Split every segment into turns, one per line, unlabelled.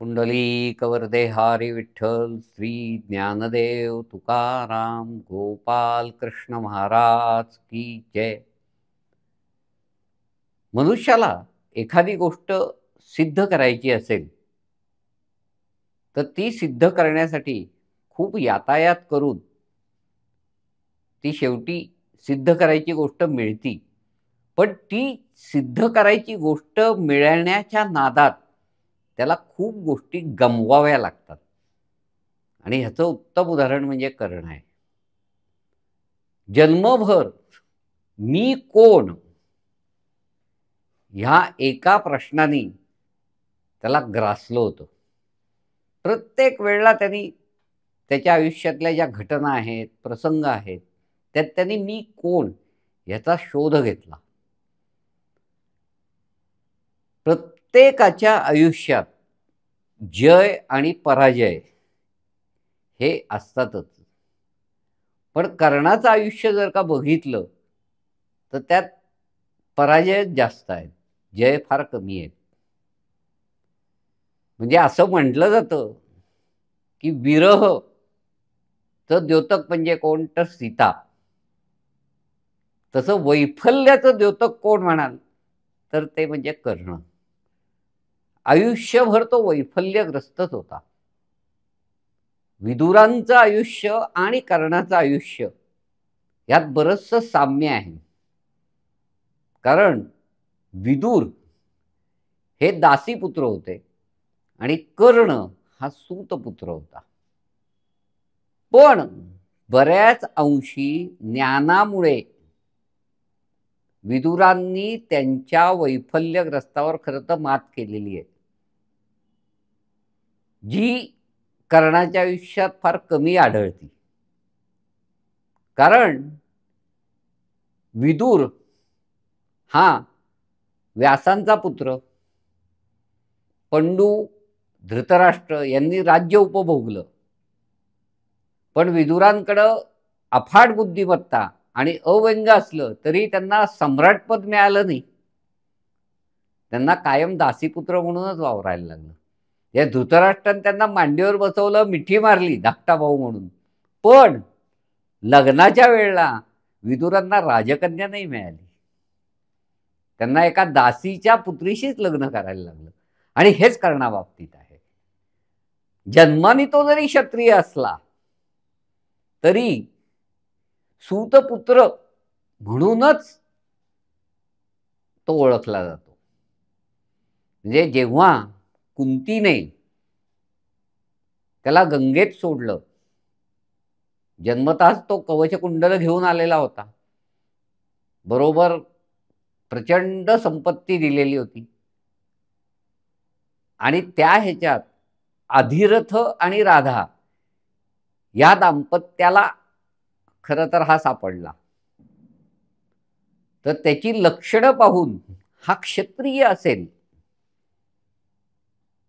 पुंडलिक वरदे हरी विठ्ठल श्री ज्ञानदेव तुकाराम गोपाल कृष्ण महाराज की जय। मनुष्याला एखादी गोष्ट सिद्ध करायची असेल तर ती सिद्ध करण्यासाठी खूप यातायात करून ती शेवटी सिद्ध करायची गोष्ट मिळती। पण ती सिद्ध करायची गोष्ट मिळण्याच्या नादात त्याला खूप गोष्टी गमवाव्या लागतात आणि ह्याचं उत्तम उदाहरण म्हणजे कर्ण आहे। जन्मभर मी कोण ह्या एका प्रश्नाने त्याला ग्रासलं होतं। प्रत्येक वेळेला त्यांनी त्याच्या आयुष्यातल्या ज्या घटना आहेत, प्रसंग आहेत, त्यात त्यांनी मी कोण याचा शोध घेतला। प्रत्येकाच्या आयुष्यात जय आणि पराजय हे असतातच, पण कर्णाचं आयुष्य जर का बघितलं तर त्यात पराजय जास्त आहेत, जय फार कमी आहेत। म्हणजे असं म्हटलं जातं की विरह चं द्योतक म्हणजे कोण तर सीता, तसं वैफल्याचं द्योतक कोण म्हणाल तर ते म्हणजे कर्ण। आयुष्यभर तो वैफल्यग्रस्तच होता। विदुरांचं आयुष्य आणि कर्णाचं आयुष्य यात बरंचसं साम्य आहे। कारण विदुर हे दासीपुत्र होते आणि कर्ण हा सूतपुत्र होता। पण बऱ्याच अंशी ज्ञानामुळे विदुरांनी त्यांच्या वैफल्यग्रस्तावर खरं तर मात केलेली आहे, जी कर्णाच्या आयुष्यात फार कमी आढळती। कारण विदुर हा व्यासांचा पुत्र, पंडू धृतराष्ट्र यांनी राज्य उपभोगलं, पण विदुरांकडं अफाट बुद्धिमत्ता आणि अव्यंग असलं तरी त्यांना सम्राटपद मिळालं नाही। त्यांना कायम दासीपुत्र म्हणूनच वावरायला लागलं। या धृतराष्ट्राने त्यांना मांडीवर बसवलं, मिठी मारली धाकटा भाऊ म्हणून, पण लग्नाच्या वेळेला विदुरांना राजकन्या नाही मिळाली। त्यांना एका दासीच्या पुत्रीशीच लग्न करायला लागलं। आणि हेच कर्णाबाबतीत आहे। जन्माने तो जरी क्षत्रिय असला तरी सूतपुत्र म्हणूनच तो ओळखला जातो। म्हणजे जेव्हा कुंतीने त्याला गंगेत सोडलं, जन्मतःच तो कवचकुंडल घेऊन आलेला होता, बरोबर प्रचंड संपत्ती दिलेली होती, आणि त्या ह्याच्यात अधिरथ आणि राधा या दाम्पत्याला खरं तर हा सापडला। तर त्याची लक्षणं पाहून हा क्षत्रिय असेल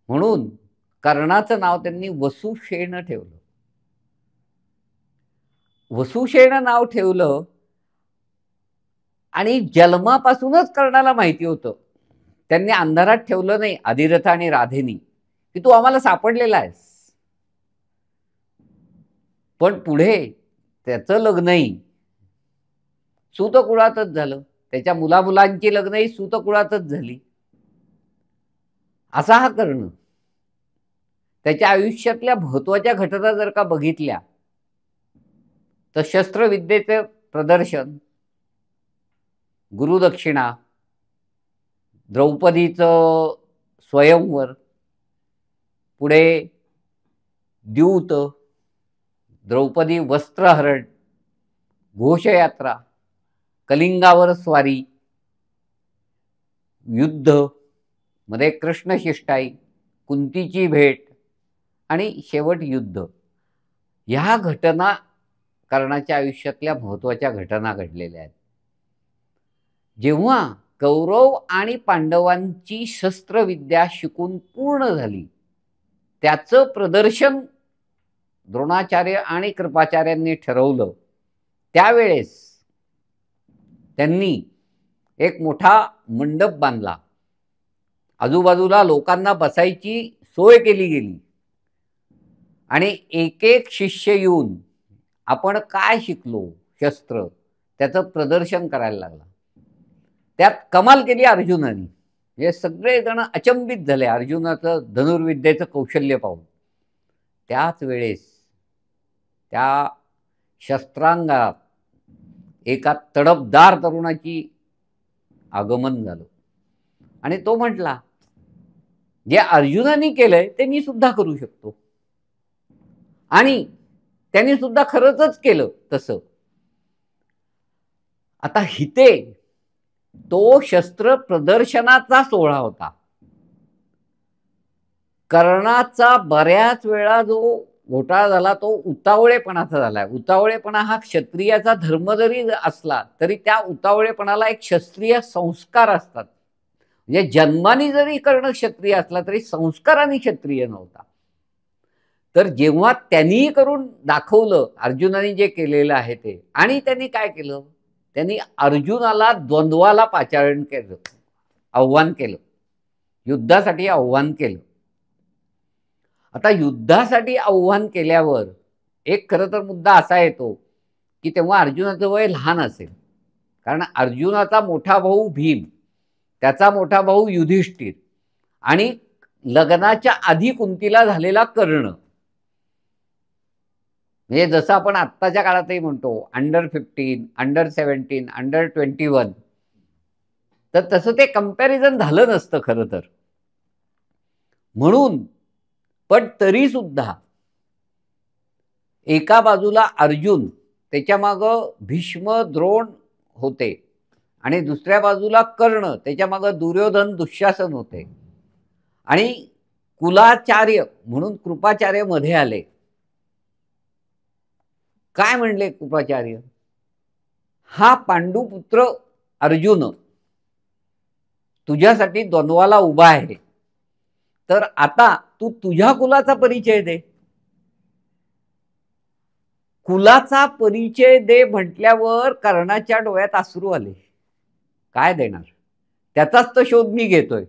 म्हणून कर्णाचं नाव त्यांनी वसुषेण ठेवलं। वसुषेण नाव ठेवलं आणि जन्मापासूनच कर्णाला माहिती होतं, त्यांनी अंधारात ठेवलं नाही अधिरथ आणि राधेनी, की तू आम्हाला सापडलेला आहेस। पण पुढे त्याचं लग्नही सूतकुळातच झालं, त्याच्या मुलामुलांची लग्नही सूतकुळातच झाली। असा हा कर्ण। त्याच्या आयुष्यातल्या महत्त्वाच्या घटना जर का बघितल्या तर शस्त्रविद्येचे प्रदर्शन, गुरुदक्षिणा, द्रौपदीचं स्वयंवर, पुढे द्यूत, द्रौपदी वस्त्रहरण, घोषयात्रा, कलिंगावर स्वारी, युद्ध मध्ये कृष्णशिष्टाई, कुंतीची भेट आणि शेवट युद्ध, ह्या घटना कर्णाच्या आयुष्यातल्या महत्त्वाच्या घटना घडलेल्या आहेत। जेव्हा कौरव आणि पांडवांची शस्त्रविद्या शिकून पूर्ण झाली, त्याचं प्रदर्शन द्रोणाचार्य आणि कृपाचार्यांनी ठरवलं, त्यावेळेस त्यांनी एक मोठा मंडप बांधला। आजूबाजूला लोकांना बसायची सोय केली गेली आणि एक एक शिष्य येऊन आपण काय शिकलो शस्त्र त्याचं प्रदर्शन करायला लागला. त्यात कमाल केली अर्जुनाने. हे सगळेजण अचंबित झाले अर्जुनाचं धनुर्विद्येचं कौशल्य पाहून. त्याच वेळेस त्या शस्त्रांगात एका तडफदार तरुणाची आगमन झालं आणि तो म्हटला, जे अर्जुनाने केलंय ते मी सुद्धा करू शकतो. आणि त्यांनी सुद्धा खरंच केलं तसं. आता हिते तो शस्त्र प्रदर्शनाचा सोहळा होता. कर्णाचा बऱ्याच वेळा जो घोटाळा झाला तो उतावळेपणाचा झालाय. उतावळेपणा हा क्षत्रियाचा धर्म जरी असला तरी त्या उतावळेपणाला एक क्षत्रिय संस्कार असतात. म्हणजे जन्माने जरी कर्ण क्षत्रिय असला तरी संस्काराने क्षत्रिय नव्हता. तर जेव्हा त्यांनी करून दाखवलं अर्जुनाने जे केलेलं आहे ते, आणि त्यांनी काय केलं, त्यांनी अर्जुनाला द्वंद्वाला पाचारण केलं, आव्हान केलं, युद्धासाठी आव्हान केलं. आता युद्धासाठी आव्हान केल्यावर एक खरं तर मुद्दा असा येतो की तेव्हा अर्जुनाचं वय लहान असेल. कारण अर्जुनाचा मोठा भाऊ भीम, त्याचा मोठा भाऊ युधिष्ठिर आणि लग्नाच्या आधी कुंतीला झालेला कर्ण, म्हणजे जसं आपण आत्ताच्या काळातही म्हणतो अंडर 15, अंडर 17, अंडर 21, तर तसं ते कंपॅरिझन झालं नसतं खरं तर. म्हणून पण तरी सुद्धा एका बाजूला अर्जुन, त्याच्या मागं भीष्म द्रोण होते आणि दुसऱ्या बाजूला कर्ण, त्याच्या मागं दुर्योधन दुःशासन होते आणि कुलाचार्य म्हणून कृपाचार्य मध्ये आले. काय म्हणले कृपाचार्य, हा पांडुपुत्र अर्जुन तुझ्यासाठी द्वंद्वाला उभा आहे, तर आता तू तुझ्या कुलाचा परिचय दे. कुलाचा परिचय दे म्हटल्यावर कर्णाच्या डोळ्यात अश्रू आले. काय देणार, त्याचाच तो शोध मी घेतोय.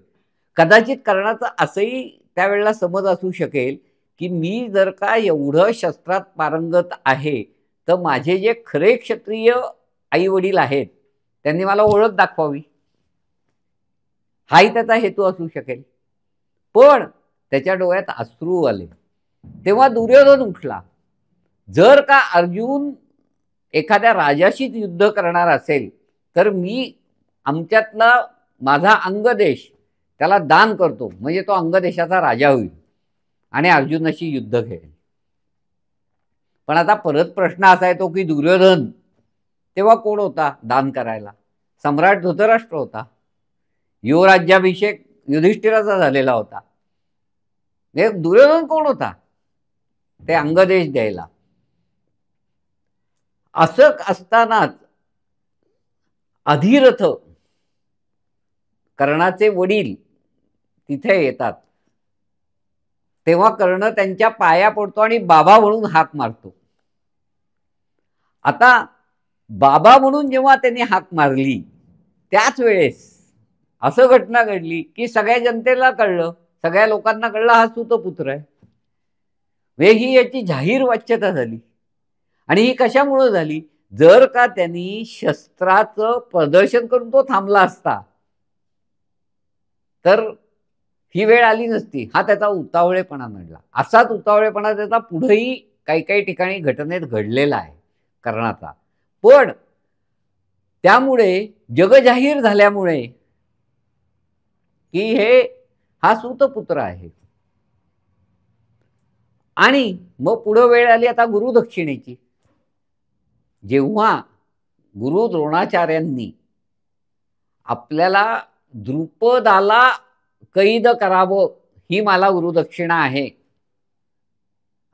कदाचित कर्णाचा असंही त्यावेळेला समज असू शकेल की मी जर का एवढं शस्त्रात पारंगत आहे तर माझे जे खरे क्षत्रिय आई वडील आहेत त्यांनी मला ओळख दाखवावी, हाही त्याचा हेतू असू शकेल. पण त्याच्या डोळ्यात अश्रू आले. तेव्हा दुर्योधन उठला. जर का अर्जुन एखाद्या राजाशीच युद्ध करणार असेल तर मी आमच्यातला माझा अंगदेश त्याला दान करतो, म्हणजे तो अंगदेशाचा राजा होईल आणि अर्जुनाशी युद्ध खेळेल. पण आता परत प्रश्न असा येतो की दुर्योधन तेव्हा कोण होता दान करायला? सम्राट धृतराष्ट्र होता. युवराज्याभिषेक युधिष्ठिराचा झालेला होता. दुर्योधन कोण होता ते अंगदेश द्यायला? असं असतानाच अधिरथ कर्णाचे वडील तिथे येतात. तेव्हा कर्ण त्यांच्या पाया पडतो आणि बाबा म्हणून हाक मारतो. आता बाबा म्हणून जेव्हा त्यांनी हाक मारली त्याच वेळेस असं घटना घडली की सगळ्या जनतेला कळलं, सगळ्या लोकांना कळलं हा सूतपुत्र आहे. ही याची जाहीर वाच्यता झाली. आणि ही कशामुळे झाली? जर का त्यांनी शस्त्राचं प्रदर्शन करून तो थांबला असता तर ही वेळ आली नसती. हा त्याचा उतावळेपणा नडला. असाच उतावळेपणा त्याचा पुढेही काही काही ठिकाणी घटनेत घडलेला आहे कर्णाचा. पण त्यामुळे जगजाहीर झाल्यामुळे की हा सूतपुत्र आहे. आणि मग पुढे वेळ आली आता गुरुदक्षिणेची. जेव्हा गुरु द्रोणाचार्यांनी आपल्याला द्रुपदाला कैद करावं ही मला गुरुदक्षिणा आहे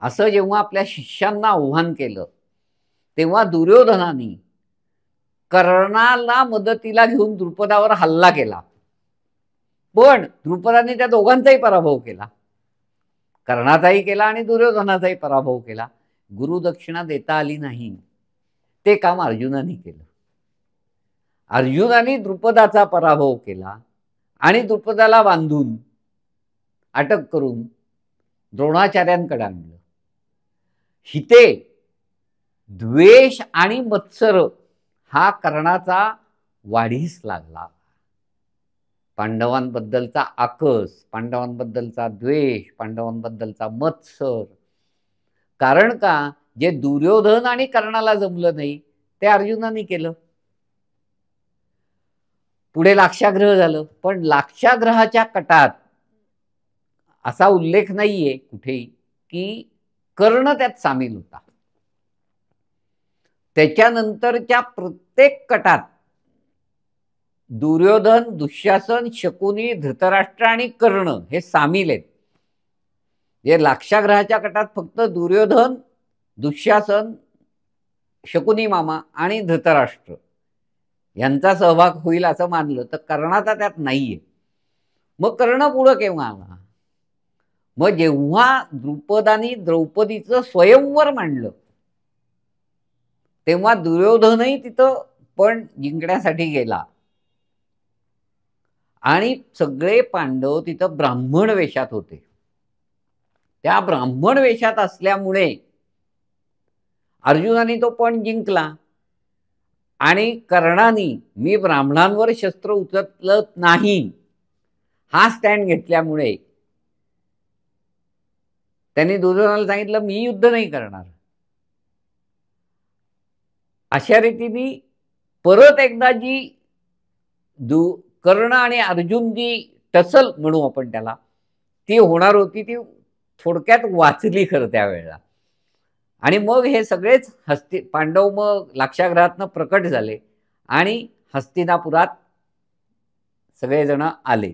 असं जेव्हा आपल्या शिष्यांना आव्हान केलं तेव्हा दुर्योधनाने कर्णाला मदतीला घेऊन द्रुपदावर हल्ला केला. पण द्रुपदाने त्या दोघांचाही पराभव केला, कर्णाचाही केला आणि दुर्योधनाचाही पराभव केला. गुरुदक्षिणा देता आली नाही. ते काम अर्जुनाने केलं. अर्जुनाने द्रुपदाचा पराभव केला आणि द्रुपदाला बांधून अटक करून द्रोणाचार्यांकडे आणलं. हिते द्वेष आणि मत्सर हा कर्णाचा वाढीस लागला. पांडवांबद्दलचा आकस, पांडवांबद्दलचा द्वेष, पांडवांबद्दलचा मत्सर. कारण का, जे दुर्योधन आणि कर्णाला जमलं नाही ते अर्जुनाने केलं. पुढे लाक्षाग्रह झालं, पण लाक्षाग्रहाच्या कटात असा उल्लेख नाहीये कुठेही की कर्ण त्यात सामील होता. त्याच्यानंतरच्या प्रत्येक कटात दुर्योधन, दुःशासन, शकुनी, धृतराष्ट्र आणि कर्ण हे सामील आहेत. हे लाक्षाग्रहाच्या कटात फक्त दुर्योधन, दुःशासन, शकुनी मामा आणि धृतराष्ट्र यांचा सहभाग होईल असं मानलं तर कर्णाचा त्यात नाहीये. मग कर्ण पुढं केव्हा आला? मग जेव्हा द्रुपदानी द्रौपदीचं स्वयंवर मांडलं तेव्हा दुर्योधनही तिथं पण जिंकण्यासाठी गेला आणि सगळे पांडव तिथं ब्राह्मण वेशात होते. त्या ब्राह्मण वेशात असल्यामुळे अर्जुनाने तो पण जिंकला आणि कर्णाने मी ब्राह्मणांवर शस्त्र उचलत नाही हा स्टँड घेतल्यामुळे त्यांनी दुर्योधनाला सांगितलं मी युद्ध नाही करणार. अशा रीतीने परत एकदा जी कर्ण आणि अर्जुन जी टसल म्हणू आपण त्याला ती होणार होती ती थोडक्यात वाचली खरं त्यावेळेला. आणि मग हे सगळेच पांडव मग लाक्षागृहातनं प्रकट झाले आणि हस्तिनापुरात सगळेजण आले.